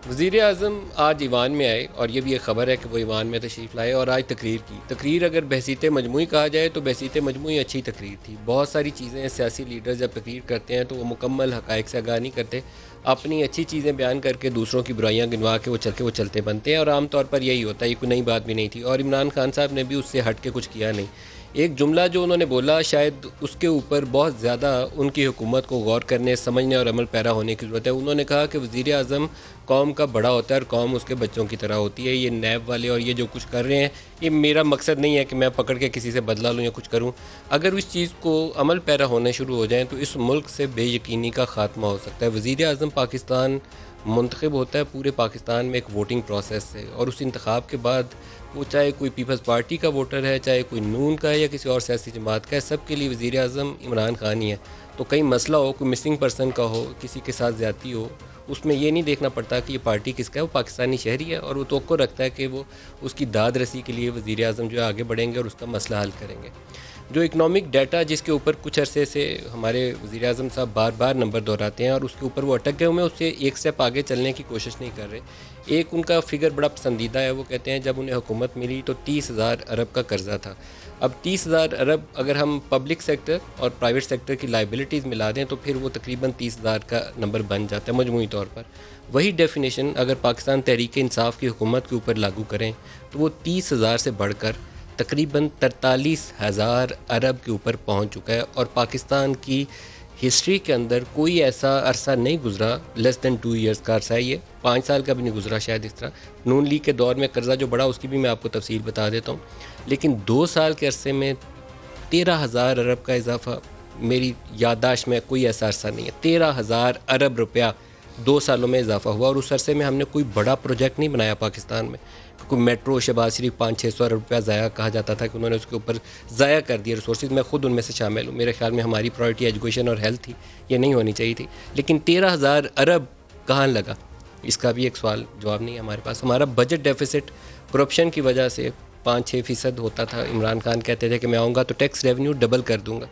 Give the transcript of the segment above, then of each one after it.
وزیر اعظم آج ایوان میں آئے اور یہ بھی ایک خبر ہے کہ وہ ایوان میں تشریف لائے اور آج تقریر کی. تقریر اگر بحثیت مجموعی کہا جائے تو بحثیت مجموعی اچھی تقریر تھی. بہت ساری چیزیں سیاسی لیڈر جب تقریر کرتے ہیں تو وہ مکمل حقائق سے آگاہ نہیں کرتے، اپنی اچھی چیزیں بیان کر کے دوسروں کی برائیاں گنوا کے وہ چلتے بنتے ہیں، اور عام طور پر یہی ہوتا ہے. یہ کوئی نئی بات بھی نہیں تھی اور عمران خان صاحب نے بھی اس سے ہٹ کے کچھ کیا نہیں. ایک جملہ جو انہوں نے بولا شاید اس کے اوپر بہت زیادہ ان کی حکومت کو غور کرنے، سمجھنے اور عمل پیرا ہونے کی ضرورت ہے. انہوں نے کہا کہ وزیر اعظم قوم کا بڑا ہوتا ہے اور قوم اس کے بچوں کی طرح ہوتی ہے. یہ نیب والے اور یہ جو کچھ کر رہے ہیں، یہ میرا مقصد نہیں ہے کہ میں پکڑ کے کسی سے بدلہ لوں یا کچھ کروں. اگر اس چیز کو عمل پیرا ہونے شروع ہو جائیں تو اس ملک سے بے یقینی کا خاتمہ ہو سکتا ہے. وزیر اعظم پاکستان منتخب ہوتا ہے پورے پاکستان میں ایک ووٹنگ پروسیس سے، اور اس انتخاب کے بعد وہ چاہے کوئی پیپلز پارٹی کا ووٹر ہے، چاہے کوئی نون کا ہے یا کسی اور سیاسی جماعت کا ہے، سب کے لیے وزیر اعظم عمران خان ہی ہے. تو کہیں مسئلہ ہو، کوئی مسنگ پرسن کا ہو، کسی کے ساتھ زیادتی ہو، اس میں یہ نہیں دیکھنا پڑتا کہ یہ پارٹی کس کا ہے، وہ پاکستانی شہری ہے اور وہ توقع رکھتا ہے کہ وہ اس کی داد رسی کے لیے وزیر اعظم جو ہے آگے بڑھیں گے اور اس کا مسئلہ حل کریں گے. جو اکنامک ڈیٹا جس کے اوپر کچھ عرصے سے ہمارے وزیر اعظم صاحب بار بار نمبر دہراتے ہیں اور اس کے اوپر وہ اٹک گئے ہوئے ہیں، اس سے ایک سٹیپ آگے چلنے کی کوشش نہیں کر رہے. ایک ان کا فگر بڑا پسندیدہ ہے، وہ کہتے ہیں جب انہیں حکومت ملی تو 30,000 ارب کا قرضہ تھا. اب 30,000 ارب اگر ہم پبلک سیکٹر اور پرائیویٹ سیکٹر کی لائبلٹیز ملا دیں تو پھر وہ تقریباً 30,000 کا نمبر بن جاتا ہے مجموعی طور پر. وہی ڈیفینیشن اگر پاکستان تحریک انصاف کی حکومت کے اوپر لاگو کریں تو وہ 30,000 سے بڑھ کر تقریباً 43,000 ارب کے اوپر پہنچ چکا ہے. اور پاکستان کی ہسٹری کے اندر کوئی ایسا عرصہ نہیں گزرا، لیس دین 2 ایئرس کا عرصہ ہے، یہ 5 سال کا بھی نہیں گزرا شاید اس طرح. نون لیگ کے دور میں قرضہ جو بڑھا اس کی بھی میں آپ کو تفصیل بتا دیتا ہوں، لیکن 2 سال کے عرصے میں 13,000 ارب کا اضافہ میری یادداشت میں کوئی ایسا عرصہ نہیں ہے. 13,000 ارب روپیہ 2 سالوں میں اضافہ ہوا، اور اس عرصے میں ہم نے کوئی بڑا پروجیکٹ نہیں بنایا پاکستان میں. کوئی میٹرو شہباز شریف 500-600 ارب روپیہ ضائع کہا جاتا تھا کہ انہوں نے اس کے اوپر ضائع کر دیا ریسورسز. میں خود ان میں سے شامل ہوں، میرے خیال میں ہماری پرائرٹی ایجوکیشن اور ہیلتھ تھی، یہ نہیں ہونی چاہیے تھی. لیکن 13,000 ارب کہاں لگا، اس کا بھی ایک سوال جواب نہیں ہے ہمارے پاس. ہمارا بجٹ ڈیفیسٹ کرپشن کی وجہ سے 5-6% ہوتا تھا. عمران خان کہتے تھے کہ میں آؤں گا تو ٹیکس ریونیو ڈبل کر دوں گا.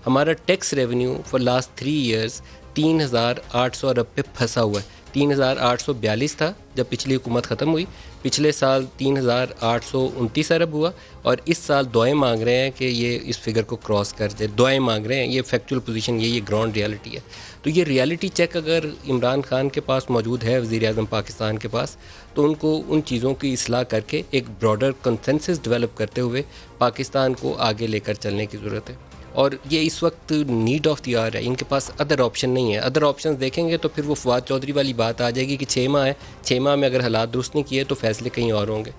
ہمارا tax revenue for last 3 years 3,800 ارب پہ پھنسا ہوا ہے. 3,842 تھا جب پچھلی حکومت ختم ہوئی، پچھلے سال 3,829 ارب ہوا، اور اس سال دعائیں مانگ رہے ہیں کہ یہ اس فگر کو کراس کر دے. دعائیں مانگ رہے ہیں، یہ فیکچول پوزیشن، یہ گراؤنڈ ریالٹی ہے. تو یہ ریالٹی چیک اگر عمران خان کے پاس موجود ہے، وزیر اعظم پاکستان کے پاس، تو ان کو ان چیزوں کی اصلاح کر کے ایک براڈر کنسنسس ڈیولپ کرتے ہوئے پاکستان کو آگے لے کر چلنے کی ضرورت ہے. اور یہ اس وقت نیڈ آف دی آر ہے، ان کے پاس ادر آپشن نہیں ہے. ادر آپشن دیکھیں گے تو پھر وہ فواد چودھری والی بات آ جائے گی کہ 6 ماہ ہے، 6 ماہ میں اگر حالات درست نہیں کیے تو فیصلے کہیں اور ہوں گے.